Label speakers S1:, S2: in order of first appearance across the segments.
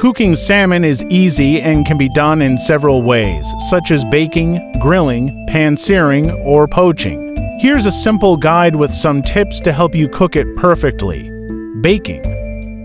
S1: Cooking salmon is easy and can be done in several ways, such as baking, grilling, pan-searing, or poaching. Here's a simple guide with some tips to help you cook it perfectly. Baking.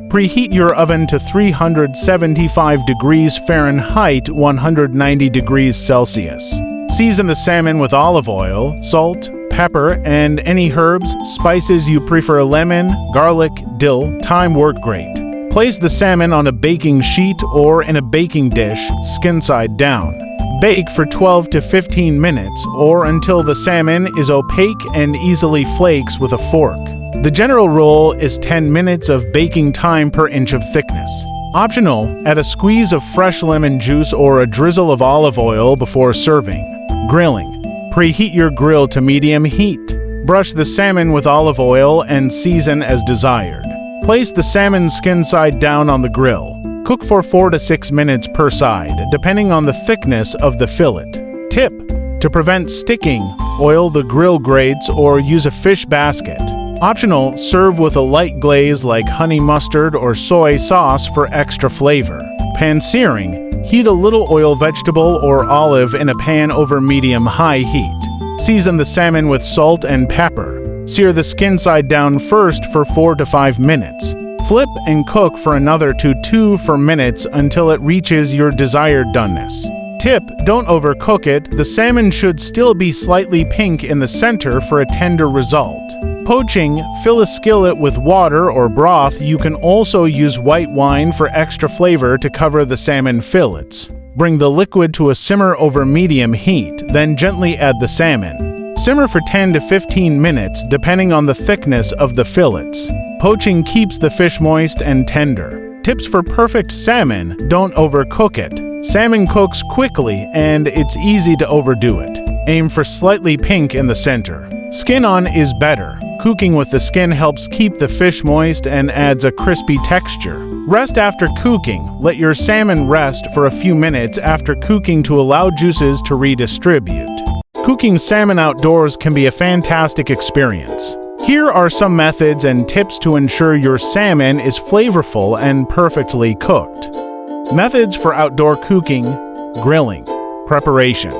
S1: Preheat your oven to 375 degrees Fahrenheit, 190 degrees Celsius. Season the salmon with olive oil, salt, pepper, and any herbs, spices you prefer. Lemon, garlic, dill, thyme work great. Place the salmon on a baking sheet or in a baking dish, skin side down. Bake for 12 to 15 minutes or until the salmon is opaque and easily flakes with a fork. The general rule is 10 minutes of baking time per inch of thickness. Optional, add a squeeze of fresh lemon juice or a drizzle of olive oil before serving. Grilling. Preheat your grill to medium heat. Brush the salmon with olive oil and season as desired. Place the salmon skin side down on the grill. Cook for 4 to 6 minutes per side, depending on the thickness of the fillet. Tip: to prevent sticking, oil the grill grates or use a fish basket. Optional, serve with a light glaze like honey mustard or soy sauce for extra flavor. Pan-searing: heat a little oil, vegetable, or olive in a pan over medium-high heat. Season the salmon with salt and pepper. Sear the skin side down first for 4 to 5 minutes. Flip and cook for another 2 to 4 minutes until it reaches your desired doneness. Tip: don't overcook it. The salmon should still be slightly pink in the center for a tender result. Poaching: fill a skillet with water or broth. You can also use white wine for extra flavor to cover the salmon fillets. Bring the liquid to a simmer over medium heat, then gently add the salmon. Simmer for 10 to 15 minutes, depending on the thickness of the fillets. Poaching keeps the fish moist and tender. Tips for perfect salmon: don't overcook it. Salmon cooks quickly, and it's easy to overdo it. Aim for slightly pink in the center. Skin on is better. Cooking with the skin helps keep the fish moist and adds a crispy texture. Rest after cooking. Let your salmon rest for a few minutes after cooking to allow juices to redistribute. Cooking salmon outdoors can be a fantastic experience. Here are some methods and tips to ensure your salmon is flavorful and perfectly cooked. Methods for outdoor cooking. Grilling. Preparation.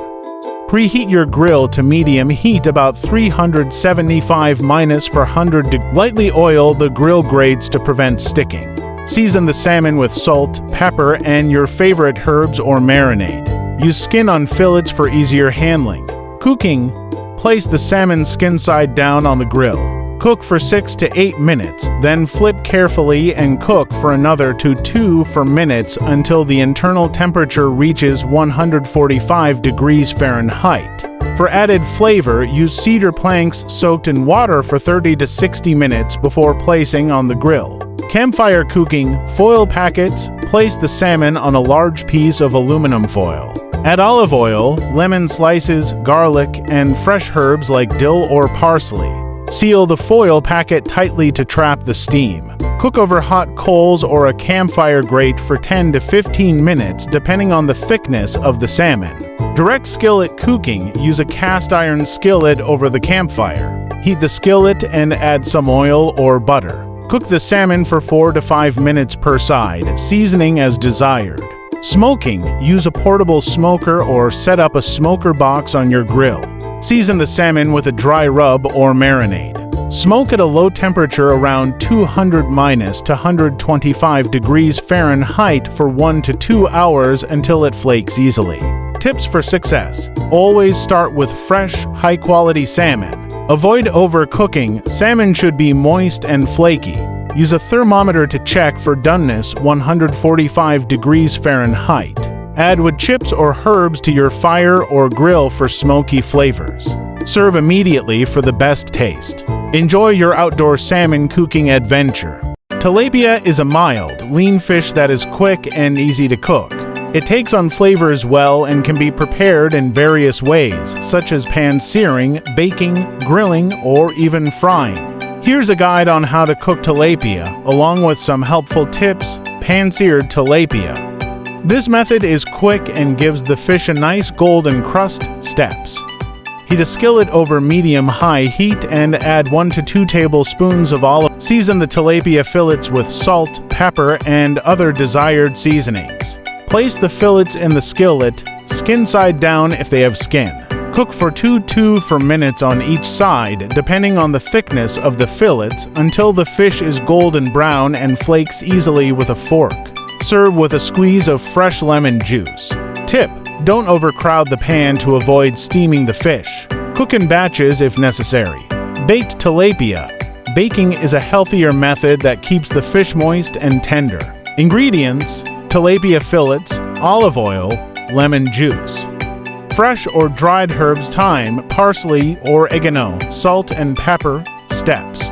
S1: Preheat your grill to medium heat, about 375 for 100 degrees. Lightly oil the grill grates to prevent sticking. Season the salmon with salt, pepper, and your favorite herbs or marinade. Use skin-on fillets for easier handling. Cooking. Place the salmon skin side down on the grill. Cook for 6 to 8 minutes, then flip carefully and cook for another 2 to 4 minutes until the internal temperature reaches 145 degrees Fahrenheit. For added flavor, use cedar planks soaked in water for 30 to 60 minutes before placing on the grill. Campfire cooking. Foil packets. Place the salmon on a large piece of aluminum foil. Add olive oil, lemon slices, garlic, and fresh herbs like dill or parsley. Seal the foil packet tightly to trap the steam. Cook over hot coals or a campfire grate for 10 to 15 minutes, depending on the thickness of the salmon. Direct skillet cooking. Use a cast iron skillet over the campfire. Heat the skillet and add some oil or butter. Cook the salmon for 4 to 5 minutes per side, seasoning as desired. Smoking. Use a portable smoker or set up a smoker box on your grill. Season the salmon with a dry rub or marinade. Smoke at a low temperature around 200 to 125 degrees Fahrenheit for 1 to 2 hours until it flakes easily. Tips for success. Always start with fresh, high-quality salmon. Avoid overcooking. Salmon should be moist and flaky. Use a thermometer to check for doneness, 145 degrees Fahrenheit. Add wood chips or herbs to your fire or grill for smoky flavors. Serve immediately for the best taste. Enjoy your outdoor salmon cooking adventure. Tilapia is a mild, lean fish that is quick and easy to cook. It takes on flavors well and can be prepared in various ways, such as pan-searing, baking, grilling, or even frying. Here's a guide on how to cook tilapia, along with some helpful tips. Pan-seared tilapia. This method is quick and gives the fish a nice golden crust. Steps. Heat a skillet over medium-high heat and add 1 to 2 tablespoons of olive. Season the tilapia fillets with salt, pepper, and other desired seasonings. Place the fillets in the skillet, skin side down if they have skin. Cook for 2 minutes on each side, depending on the thickness of the fillets, until the fish is golden brown and flakes easily with a fork. Serve with a squeeze of fresh lemon juice. Tip: don't overcrowd the pan to avoid steaming the fish. Cook in batches if necessary. Baked tilapia. Baking is a healthier method that keeps the fish moist and tender. Ingredients: tilapia fillets, olive oil, lemon juice. Fresh or dried herbs: thyme, parsley, or oregano, salt and pepper. Steps: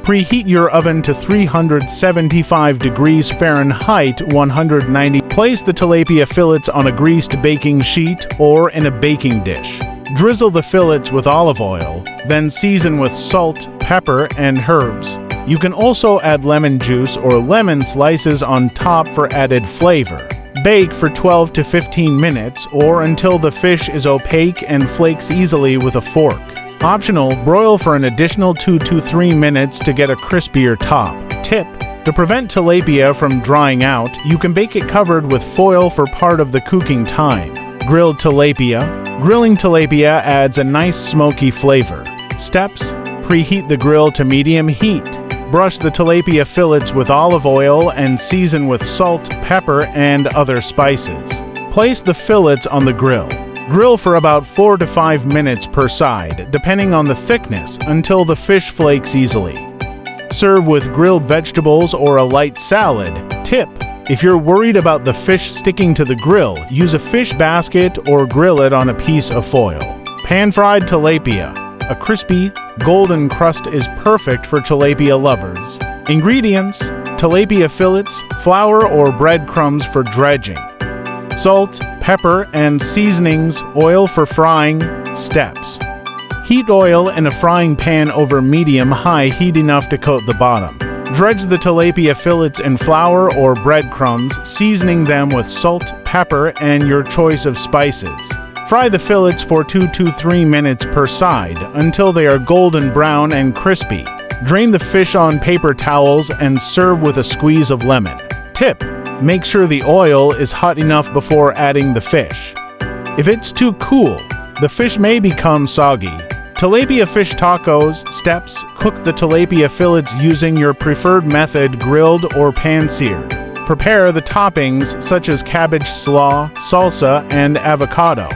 S1: preheat your oven to 375 degrees Fahrenheit 190. Place the tilapia fillets on a greased baking sheet or in a baking dish. Drizzle the fillets with olive oil, then season with salt, pepper, and herbs. You can also add lemon juice or lemon slices on top for added flavor. Bake for 12 to 15 minutes or until the fish is opaque and flakes easily with a fork. Optional: broil for an additional 2 to 3 minutes to get a crispier top. Tip: to prevent tilapia from drying out, you can bake it covered with foil for part of the cooking time. Grilled tilapia. Grilling tilapia adds a nice smoky flavor. Steps: preheat the grill to medium heat. Brush the tilapia fillets with olive oil and season with salt, pepper, and other spices. Place the fillets on the grill. Grill for about 4 to 5 minutes per side, depending on the thickness, until the fish flakes easily. Serve with grilled vegetables or a light salad. Tip: if you're worried about the fish sticking to the grill, use a fish basket or grill it on a piece of foil. Pan-fried tilapia. A crispy, golden crust is perfect for tilapia lovers. Ingredients: tilapia fillets, flour or breadcrumbs for dredging, salt, pepper, and seasonings, oil for frying. Steps: heat oil in a frying pan over medium-high heat enough to coat the bottom. Dredge the tilapia fillets in flour or breadcrumbs, seasoning them with salt, pepper, and your choice of spices. Fry the fillets for 2 to 3 minutes per side until they are golden brown and crispy. Drain the fish on paper towels and serve with a squeeze of lemon. Tip: make sure the oil is hot enough before adding the fish. If it's too cool, the fish may become soggy. Tilapia fish tacos. Steps: cook the tilapia fillets using your preferred method, grilled or pan-seared. Prepare the toppings such as cabbage slaw, salsa, and avocado.